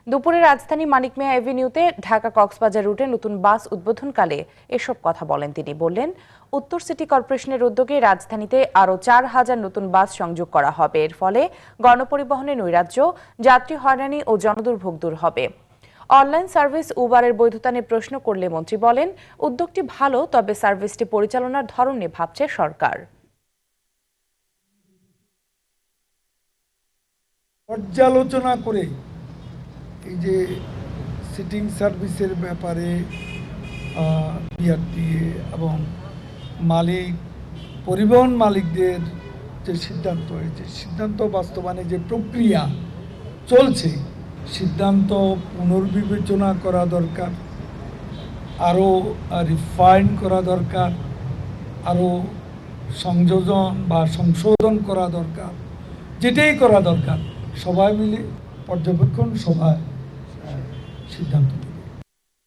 দুপুরে রাজধানী মানিক মিয়া এভিনিউতে ঢাকা কক্সবাজার রুটে নতুন বাস উদ্বোধনকালে এসব কথা বলেন তিনি। বললেন, উত্তর সিটি কর্পোরেশনের উদ্যোগে রাজধানীতে আরও 4,000 নতুন বাস সংযোগ করা হবে। এর ফলে গণপরিবহনে নৈরাজ্য, যাত্রী হয়রানি ও জনদুর্ভোগ দূর হবে। অনলাইন সার্ভিস উবারের বৈধতা নিয়ে প্রশ্ন করলে মন্ত্রী বলেন, উদ্যোগটি ভালো, তবে সার্ভিসটি পরিচালনার ধরন নিয়ে ভাবছে সরকার। পর্যালোচনা করে এই যে সিটিং সার্ভিসের ব্যাপারে বিআরটিএ এবং পরিবহন মালিকদের যে সিদ্ধান্ত হয়েছে, সিদ্ধান্ত বাস্তবায়নের যে প্রক্রিয়া চলছে, সিদ্ধান্ত পুনর্বিবেচনা করা দরকার, আরও রিফাইন করা দরকার, আরও সংযোজন বা সংশোধন করা দরকার। যেটাই করা দরকার সবাই মিলে পর্যবেক্ষণ সভায় সিদ্ধান্ত